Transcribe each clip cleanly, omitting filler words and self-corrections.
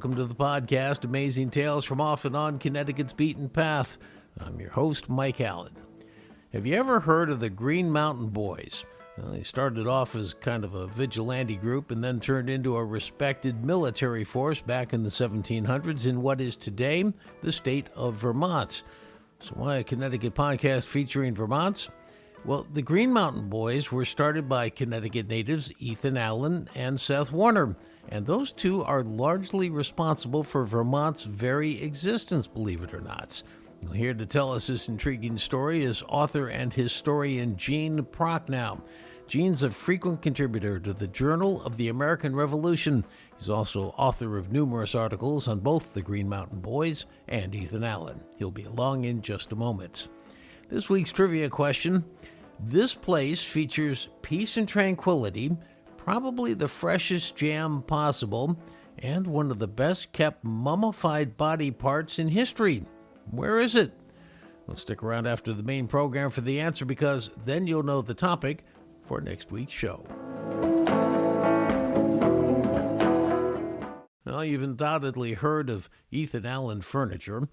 welcome to the podcast, Amazing Tales from Off and On Connecticut's Beaten Path. I'm your host, Mike Allen. Have you ever heard of the Green Mountain Boys? Well, they started off as kind of a vigilante group and then turned into a respected military force back in the 1700s in what is today the state of Vermont. So why a Connecticut podcast featuring Vermont? Well, the Green Mountain Boys were started by Connecticut natives Ethan Allen and Seth Warner, and those two are largely responsible for Vermont's very existence, believe it or not. Here to tell us this intriguing story is author and historian Gene Prochnow. Gene's a frequent contributor to the Journal of the American Revolution. He's also author of numerous articles on both the Green Mountain Boys and Ethan Allen. He'll be along in just a moment. This week's trivia question: this place features peace and tranquility, probably the freshest jam possible, and one of the best kept mummified body parts in history. Where is it? Well, stick around after the main program for the answer, because then you'll know the topic for next week's show. Well, you've undoubtedly heard of Ethan Allen furniture.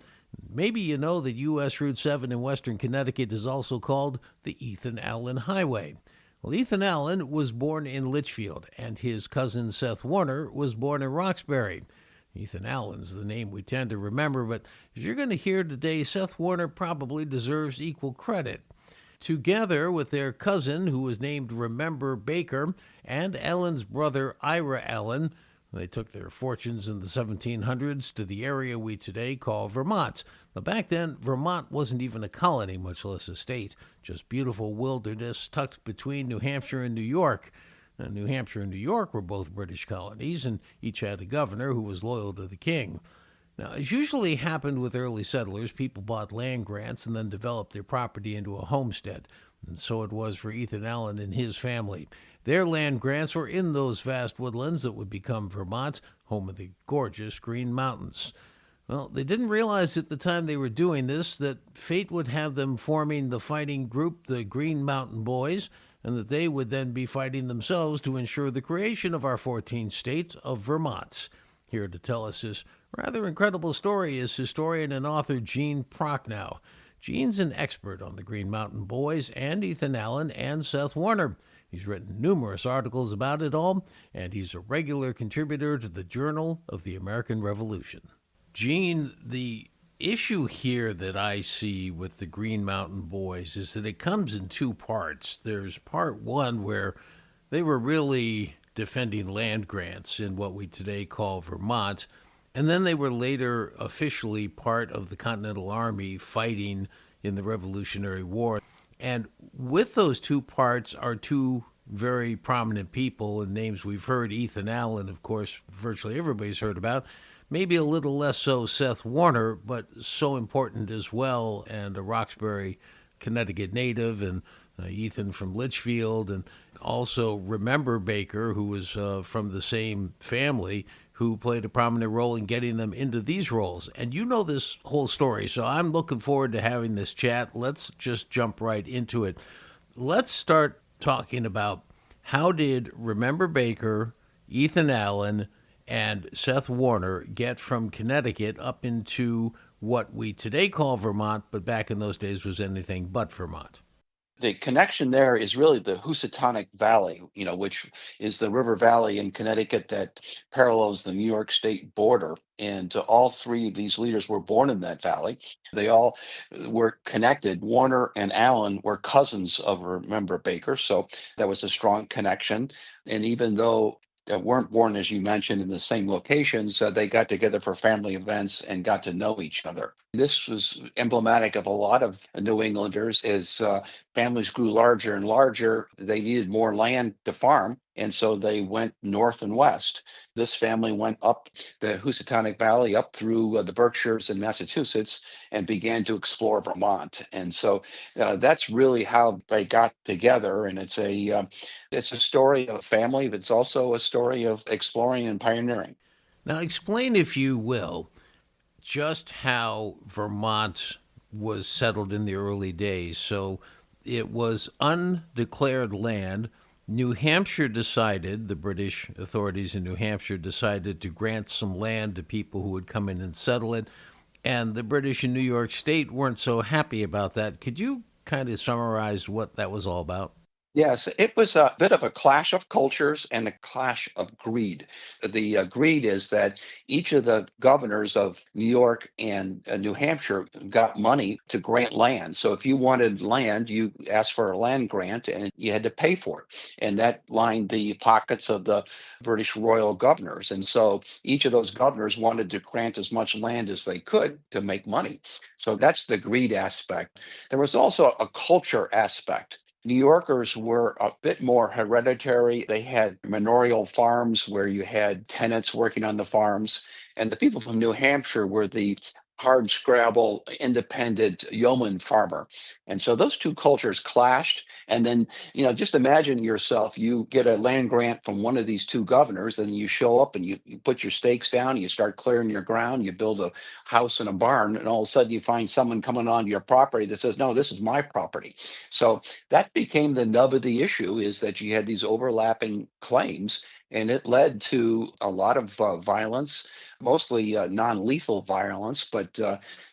Maybe you know that U.S. Route 7 in western Connecticut is also called the Ethan Allen Highway. Well, Ethan Allen was born in Litchfield, and his cousin Seth Warner was born in Roxbury. Ethan Allen's the name we tend to remember, but as you're going to hear today, Seth Warner probably deserves equal credit. Together with their cousin, who was named Remember Baker, and Allen's brother Ira Allen, they took their fortunes in the 1700s to the area we today call Vermont. But back then, Vermont wasn't even a colony, much less a state, just beautiful wilderness tucked between New Hampshire and New York. New Hampshire and New York were both British colonies, and each had a governor who was loyal to the king. Now, as usually happened with early settlers, people bought land grants and then developed their property into a homestead. And so it was for Ethan Allen and his family. Their land grants were in those vast woodlands that would become Vermont, home of the gorgeous Green Mountains. Well, they didn't realize at the time they were doing this that fate would have them forming the fighting group, the Green Mountain Boys, and that they would then be fighting themselves to ensure the creation of our 14th state of Vermont. Here to tell us this rather incredible story is historian and author Gene Prochnow. Gene's an expert on the Green Mountain Boys and Ethan Allen and Seth Warner. He's written numerous articles about it all, and he's a regular contributor to the Journal of the American Revolution. Gene, the issue here that I see with the Green Mountain Boys is that it comes in two parts. There's part one where they were really defending land grants in what we today call Vermont, and then they were later officially part of the Continental Army fighting in the Revolutionary War. And with those two parts are two very prominent people and names we've heard. Ethan Allen, of course, virtually everybody's heard about. Maybe a little less so Seth Warner, but so important as well, and a Roxbury, Connecticut native, and Ethan from Litchfield, and also Remember Baker, who was from the same family, who played a prominent role in getting them into these roles. And you know this whole story, so I'm looking forward to having this chat. Let's just jump right into it. Let's start talking about how did Remember Baker, Ethan Allen, and Seth Warner get from Connecticut up into what we today call Vermont, but back in those days was anything but Vermont? The connection there is really the Housatonic Valley, which is the river valley in Connecticut that parallels the New York State border. And all three of these leaders were born in that valley. They all were connected. Warner and Allen were cousins of Remember Baker, so that was a strong connection. And even though that weren't born, as you mentioned, in the same locations, they got together for family events and got to know each other. This was emblematic of a lot of New Englanders. As families grew larger and larger, they needed more land to farm, and so they went north and west. This family went up the Housatonic Valley, up through the Berkshires and Massachusetts, and began to explore Vermont. And so that's really how they got together. And it's a story of family, but it's also a story of exploring and pioneering. Now, explain, if you will, just how Vermont was settled in the early days. So it was undeclared land New Hampshire decided, the British authorities in New Hampshire decided to grant some land to people who would come in and settle it. And the British in New York State weren't so happy about that. Could you kind of summarize what that was all about? Yes, it was a bit of a clash of cultures and a clash of greed. The greed is that each of the governors of New York and New Hampshire got money to grant land. So if you wanted land, you asked for a land grant and you had to pay for it. And that lined the pockets of the British royal governors. And so each of those governors wanted to grant as much land as they could to make money. So that's the greed aspect. There was also a culture aspect. New Yorkers were a bit more hereditary. They had manorial farms where you had tenants working on the farms. And the people from New Hampshire were the hard scrabble, independent yeoman farmer. And so those two cultures clashed. And then, just imagine yourself, you get a land grant from one of these two governors, and you show up and you put your stakes down, you start clearing your ground, you build a house and a barn, and all of a sudden you find someone coming onto your property that says, no, this is my property. So that became the nub of the issue, is that you had these overlapping claims, and it led to a lot of violence, mostly non-lethal violence, but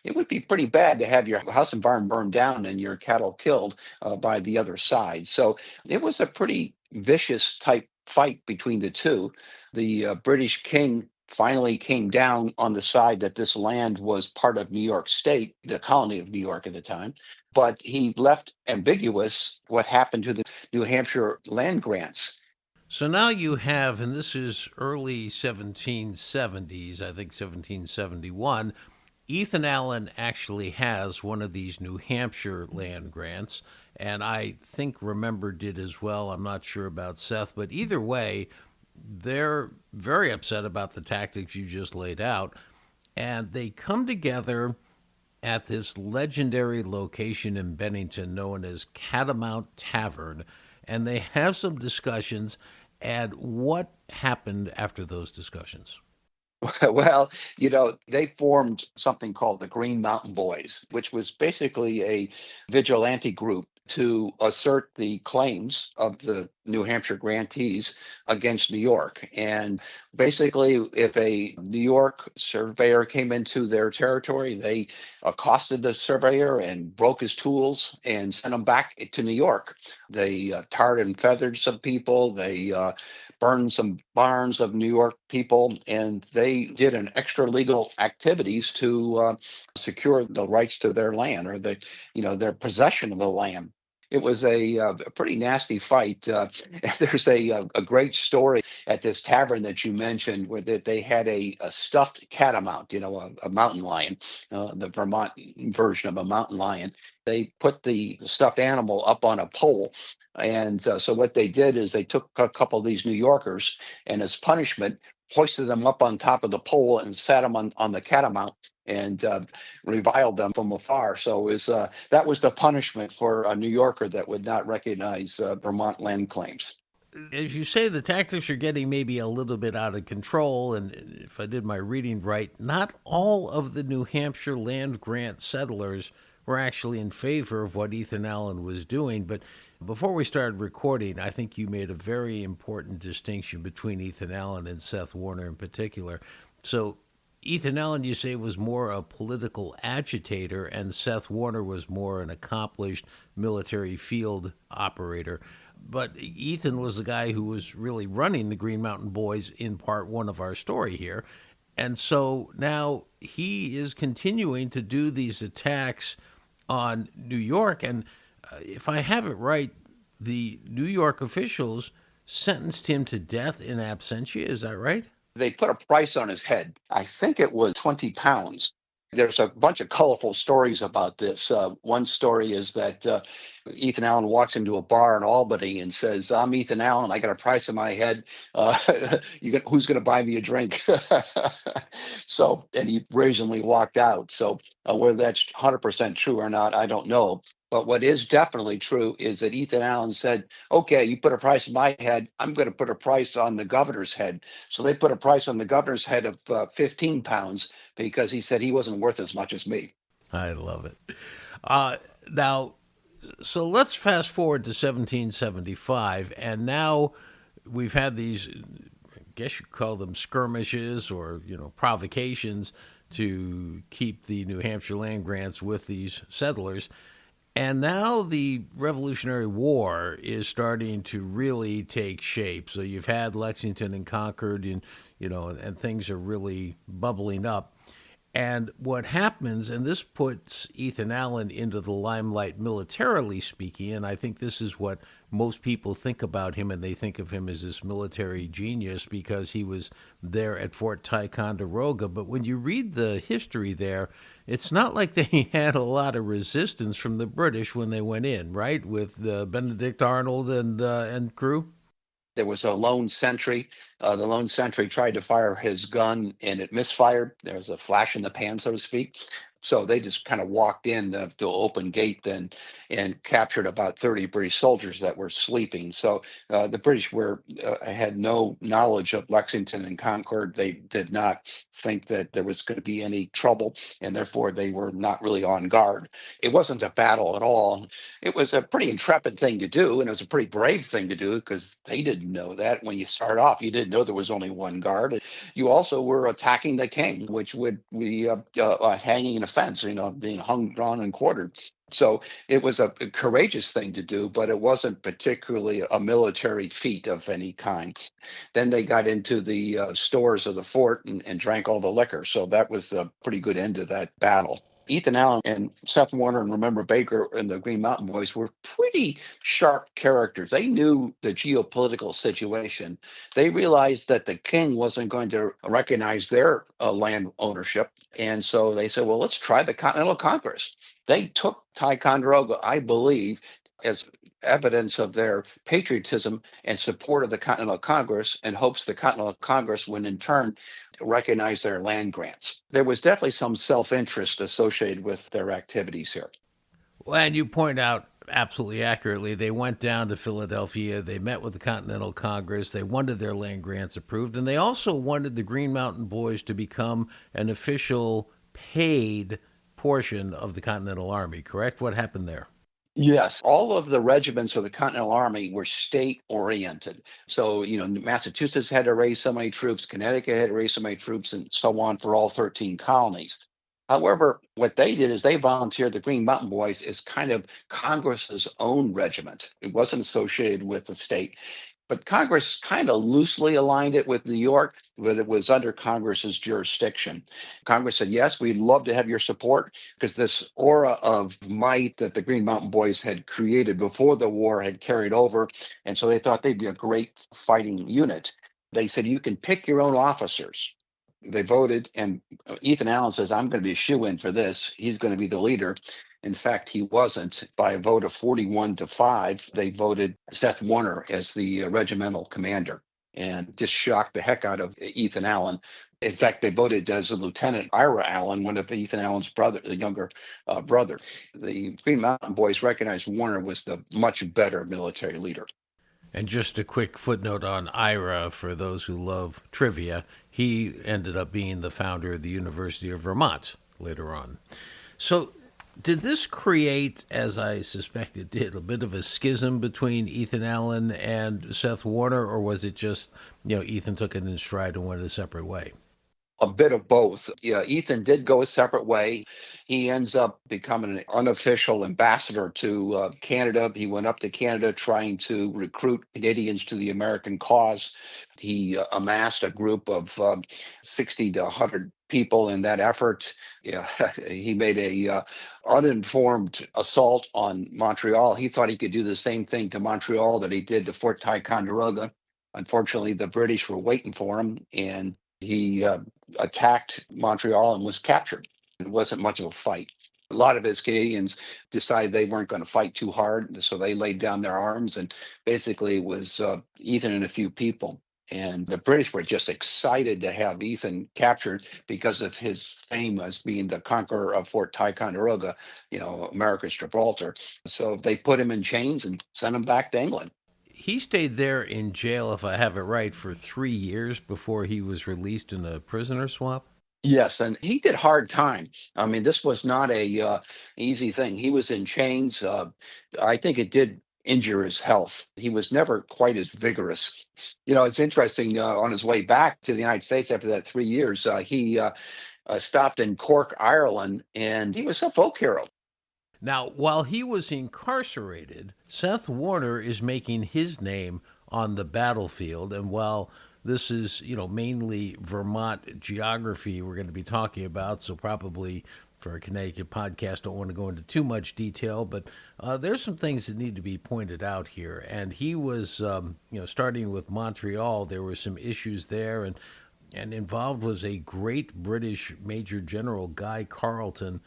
it would be pretty bad to have your house and barn burned down and your cattle killed by the other side. So it was a pretty vicious type fight between the two. The British king finally came down on the side that this land was part of New York State, the colony of New York at the time, but he left ambiguous what happened to the New Hampshire land grants. So now you have, and this is early 1770s, I think 1771, Ethan Allen actually has one of these New Hampshire land grants, and I think Remember did as well. I'm not sure about Seth, but either way, they're very upset about the tactics you just laid out, and they come together at this legendary location in Bennington known as Catamount Tavern, and they have some discussions. And what happened after those discussions? Well, they formed something called the Green Mountain Boys, which was basically a vigilante group to assert the claims of the New Hampshire grantees against New York. And basically, if a New York surveyor came into their territory, they accosted the surveyor and broke his tools and sent him back to New York. They tarred and feathered some people. They burned some barns of New York people, and they did an extra legal activities to secure the rights to their land, or their possession of the land. It was a pretty nasty fight. There's a great story at this tavern that you mentioned, where they had a stuffed catamount, a mountain lion, the Vermont version of a mountain lion. They put the stuffed animal up on a pole. And so what they did is they took a couple of these New Yorkers, and as punishment, hoisted them up on top of the pole and sat them on the catamount and reviled them from afar. So that was the punishment for a New Yorker that would not recognize Vermont land claims. As you say, the tactics are getting maybe a little bit out of control. And if I did my reading right, not all of the New Hampshire land grant settlers were actually in favor of what Ethan Allen was doing. But before we started recording, I think you made a very important distinction between Ethan Allen and Seth Warner in particular. So, Ethan Allen, you say, was more a political agitator, and Seth Warner was more an accomplished military field operator. But Ethan was the guy who was really running the Green Mountain Boys in part one of our story here. And so now he is continuing to do these attacks on New York. And if I have it right, the New York officials sentenced him to death in absentia. Is that right? They put a price on his head. I think it was 20 pounds. There's a bunch of colorful stories about this. One story is that Ethan Allen walks into a bar in Albany and says, "I'm Ethan Allen. I got a price on my head. Who's going to buy me a drink?" So, and he brazenly walked out. So, whether that's 100% true or not, I don't know. But what is definitely true is that Ethan Allen said, "Okay, you put a price on my head. I'm going to put a price on the governor's head." So they put a price on the governor's head of 15 pounds because he said he wasn't worth as much as me. I love it. Now, So let's fast forward to 1775, and now we've had these, I guess you call them skirmishes or provocations to keep the New Hampshire land grants with these settlers. And now the Revolutionary War is starting to really take shape. So you've had Lexington and Concord, and and things are really bubbling up. And what happens, and this puts Ethan Allen into the limelight militarily speaking, and I think this is what most people think about him, and they think of him as this military genius because he was there at Fort Ticonderoga. But when you read the history there, it's not like they had a lot of resistance from the British when they went in, right? With Benedict Arnold and crew. There was a lone sentry. The lone sentry tried to fire his gun and it misfired. There was a flash in the pan, so to speak. So they just kind of walked in the open gate then and captured about 30 British soldiers that were sleeping. So the British had no knowledge of Lexington and Concord. They did not think that there was going to be any trouble, and therefore they were not really on guard. It wasn't a battle at all. It was a pretty intrepid thing to do, and it was a pretty brave thing to do because they didn't know that when you start off. You didn't know there was only one guard. You also were attacking the king, which would be hanging in a fence, being hung, drawn, and quartered. So it was a courageous thing to do, but it wasn't particularly a military feat of any kind. Then they got into the stores of the fort and drank all the liquor. So that was a pretty good end to that battle. Ethan Allen and Seth Warner and Remember Baker and the Green Mountain Boys were pretty sharp characters. They knew the geopolitical situation. They realized that the king wasn't going to recognize their land ownership. And so they said, well, let's try the Continental Congress. They took Ticonderoga, I believe, as evidence of their patriotism and support of the Continental Congress in hopes the Continental Congress would in turn recognize their land grants. There was definitely some self-interest associated with their activities here. Well, and you point out absolutely accurately, they went down to Philadelphia, they met with the Continental Congress, they wanted their land grants approved, and they also wanted the Green Mountain Boys to become an official paid portion of the Continental Army, correct? What happened there? Yes, all of the regiments of the Continental Army were state oriented. So, Massachusetts had to raise so many troops, Connecticut had to raise so many troops, and so on for all 13 colonies. However, what they did is they volunteered the Green Mountain Boys as kind of Congress's own regiment. It wasn't associated with the state. But Congress kind of loosely aligned it with New York, but it was under Congress's jurisdiction. Congress said, yes, we'd love to have your support because this aura of might that the Green Mountain Boys had created before the war had carried over. And so they thought they'd be a great fighting unit. They said, you can pick your own officers. They voted, and Ethan Allen says, I'm going to be a shoe-in for this. He's going to be the leader. In fact, he wasn't. By a vote of 41-5, they voted Seth Warner as the regimental commander and just shocked the heck out of Ethan Allen. In fact, they voted as a Lieutenant Ira Allen, one of Ethan Allen's brother, the younger brother. The Green Mountain Boys recognized Warner was the much better military leader. And just a quick footnote on Ira for those who love trivia. He ended up being the founder of the University of Vermont later on. So, did this create, as I suspect it did, a bit of a schism between Ethan Allen and Seth Warner, or was it just, Ethan took it in stride and went a separate way? A bit of both. Yeah, Ethan did go a separate way. He ends up becoming an unofficial ambassador to Canada. He went up to Canada trying to recruit Canadians to the American cause. He amassed a group of 60 to 100 people in that effort. Yeah, he made a uninformed assault on Montreal. He thought he could do the same thing to Montreal that he did to Fort Ticonderoga. Unfortunately, the British were waiting for him, and he attacked Montreal and was captured. It wasn't much of a fight. A lot of his Canadians decided they weren't going to fight too hard, so they laid down their arms, and basically it was Ethan and a few people. And the British were just excited to have Ethan captured because of his fame as being the conqueror of Fort Ticonderoga, America's Gibraltar. So they put him in chains and sent him back to England. He stayed there in jail, if I have it right, for 3 years before he was released in a prisoner swap. Yes, and he did hard time. I mean, this was not a easy thing. He was in chains. I think it did injure his health. He was never quite as vigorous. It's interesting. On his way back to the United States after that 3 years, he stopped in Cork, Ireland, and he was a folk hero. Now, while he was incarcerated, Seth Warner is making his name on the battlefield. And while this is, mainly Vermont geography we're going to be talking about, so probably for a Connecticut podcast, don't want to go into too much detail, but there's some things that need to be pointed out here. And he was, starting with Montreal, there were some issues there, and involved was a great British Major General Guy Carleton,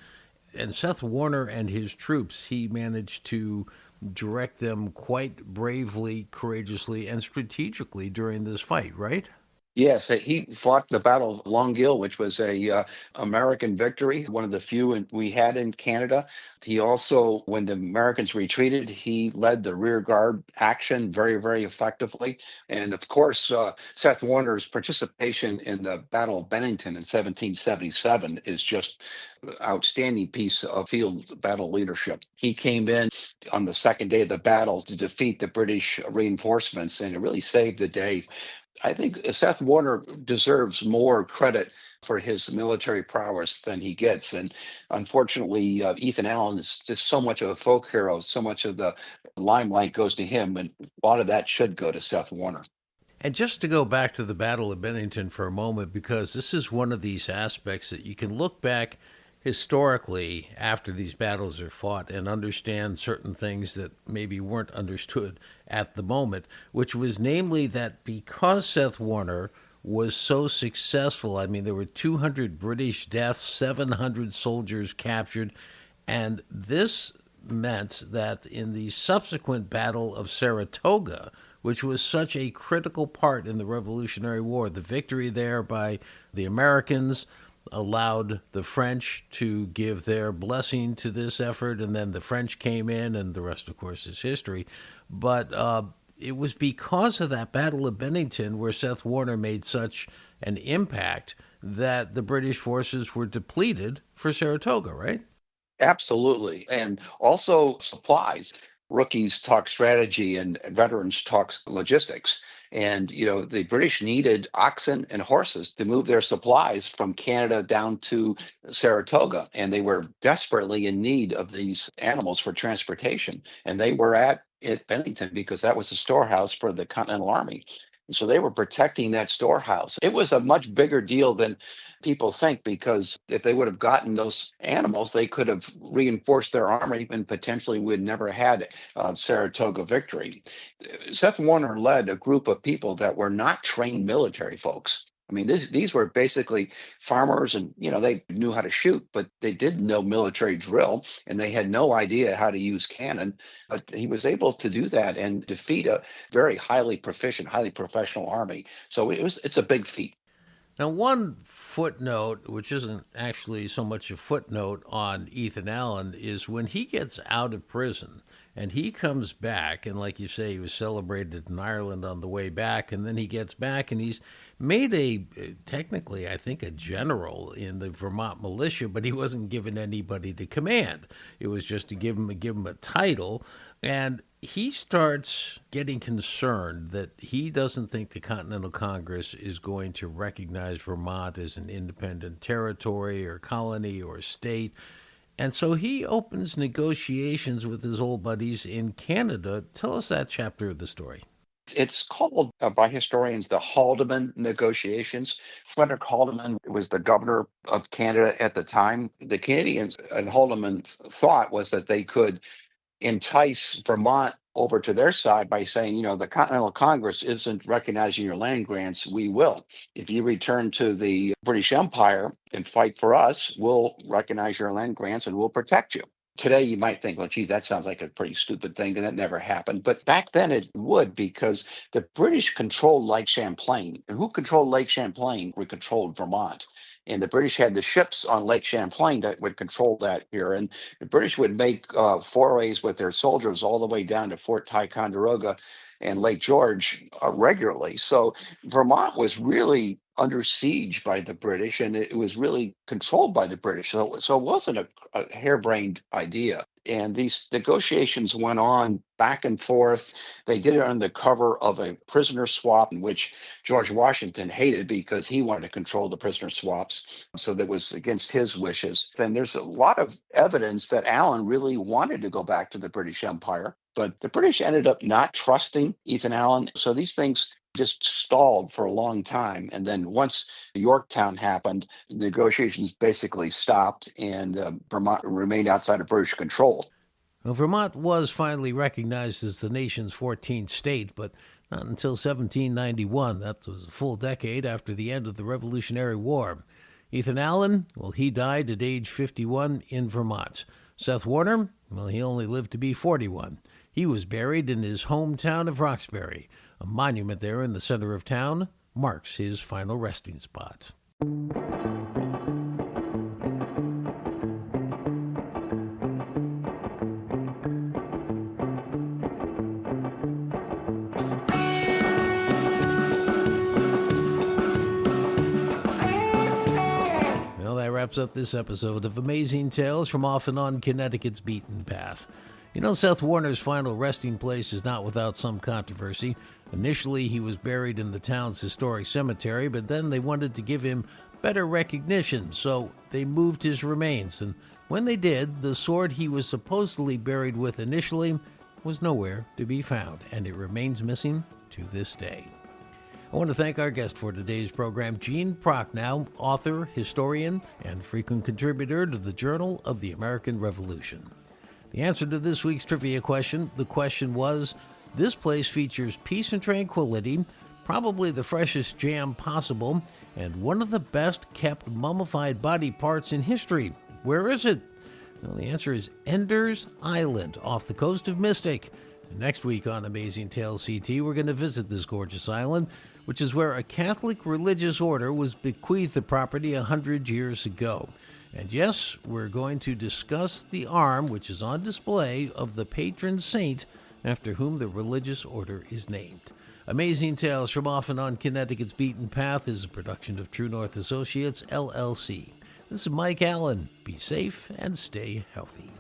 and Seth Warner and his troops, he managed to direct them quite bravely, courageously, and strategically during this fight, right? Yes, he fought the Battle of Longueuil, which was a American victory, one of the few we had in Canada. He also, when the Americans retreated, he led the rear guard action very, very effectively. And of course, Seth Warner's participation in the Battle of Bennington in 1777 is just an outstanding piece of field battle leadership. He came in on the second day of the battle to defeat the British reinforcements, and it really saved the day. I think Seth Warner deserves more credit for his military prowess than he gets. And unfortunately, Ethan Allen is just so much of a folk hero. So much of the limelight goes to him, and a lot of that should go to Seth Warner. And just to go back to the Battle of Bennington for a moment, because this is one of these aspects that you can look back historically after these battles are fought and understand certain things that maybe weren't understood at the moment, which was namely that because Seth Warner was so successful, I mean, there were 200 British deaths, 700 soldiers captured, and this meant that in the subsequent Battle of Saratoga, which was such a critical part in the Revolutionary War, the victory there by the Americans allowed the French to give their blessing to this effort, and then the French came in, and the rest, of course, is history. But it was because of that Battle of Bennington where Seth Warner made such an impact that the British forces were depleted for Saratoga, right? Absolutely. And also supplies. Rookies talk strategy and veterans talk logistics. And, the British needed oxen and horses to move their supplies from Canada down to Saratoga. And they were desperately in need of these animals for transportation. And they were at Bennington because that was the storehouse for the Continental Army. And so they were protecting that storehouse. It was a much bigger deal than people think, because if they would have gotten those animals, they could have reinforced their army and potentially would never had Saratoga victory. Seth Warner led a group of people that were not trained military folks. I mean, these were basically farmers, and they knew how to shoot, but they didn't know military drill, and they had no idea how to use cannon. But he was able to do that and defeat a very highly proficient, highly professional army. So it's a big feat. Now, one footnote, which isn't actually so much a footnote on Ethan Allen, is when he gets out of prison and he comes back, and like you say, he was celebrated in Ireland on the way back, and then he gets back and he's made technically, I think, a general in the Vermont militia, but he wasn't given anybody to command. It was just to give him a title. And he starts getting concerned that he doesn't think the Continental Congress is going to recognize Vermont as an independent territory or colony or state. And so he opens negotiations with his old buddies in Canada. Tell us that chapter of the story. It's called by historians the Haldeman negotiations. Frederick Haldeman was the governor of Canada at the time. The Canadians and Haldeman thought was that they could entice Vermont over to their side by saying, the Continental Congress isn't recognizing your land grants. We will. If you return to the British Empire and fight for us, we'll recognize your land grants and we'll protect you. Today, you might think, well, geez, that sounds like a pretty stupid thing, and that never happened. But back then, it would, because the British controlled Lake Champlain. And who controlled Lake Champlain? We controlled Vermont. And the British had the ships on Lake Champlain that would control that here. And the British would make forays with their soldiers all the way down to Fort Ticonderoga and Lake George regularly. So Vermont was really under siege by the British, and it was really controlled by the British. So it wasn't a harebrained idea. And these negotiations went on back and forth. They did it under cover of a prisoner swap, in which George Washington hated because he wanted to control the prisoner swaps. So that was against his wishes. And there's a lot of evidence that Allen really wanted to go back to the British Empire, but the British ended up not trusting Ethan Allen. So these things just stalled for a long time. And then once Yorktown happened, the negotiations basically stopped, and Vermont remained outside of British control. Well, Vermont was finally recognized as the nation's 14th state, but not until 1791. That was a full decade after the end of the Revolutionary War. Ethan Allen, well, he died at age 51 in Vermont. Seth Warner, well, he only lived to be 41. He was buried in his hometown of Roxbury. A monument there in the center of town marks his final resting spot. Well, that wraps up this episode of Amazing Tales from Off and On Connecticut's Beaten Path. You know, Seth Warner's final resting place is not without some controversy. Initially, he was buried in the town's historic cemetery, but then they wanted to give him better recognition, so they moved his remains. And when they did, the sword he was supposedly buried with initially was nowhere to be found, and it remains missing to this day. I want to thank our guest for today's program, Gene Prochnow, author, historian, and frequent contributor to the Journal of the American Revolution. The answer to this week's trivia question, the question was, this place features peace and tranquility, probably the freshest jam possible, and one of the best kept mummified body parts in history. Where is it? Well, the answer is Ender's Island, off the coast of Mystic. And next week on Amazing Tales CT, we're going to visit this gorgeous island, which is where a Catholic religious order was bequeathed the property 100 years ago. And yes, we're going to discuss the arm, which is on display, of the patron saint after whom the religious order is named. Amazing Tales from Off and On Connecticut's Beaten Path is a production of True North Associates, LLC. This is Mike Allen. Be safe and stay healthy.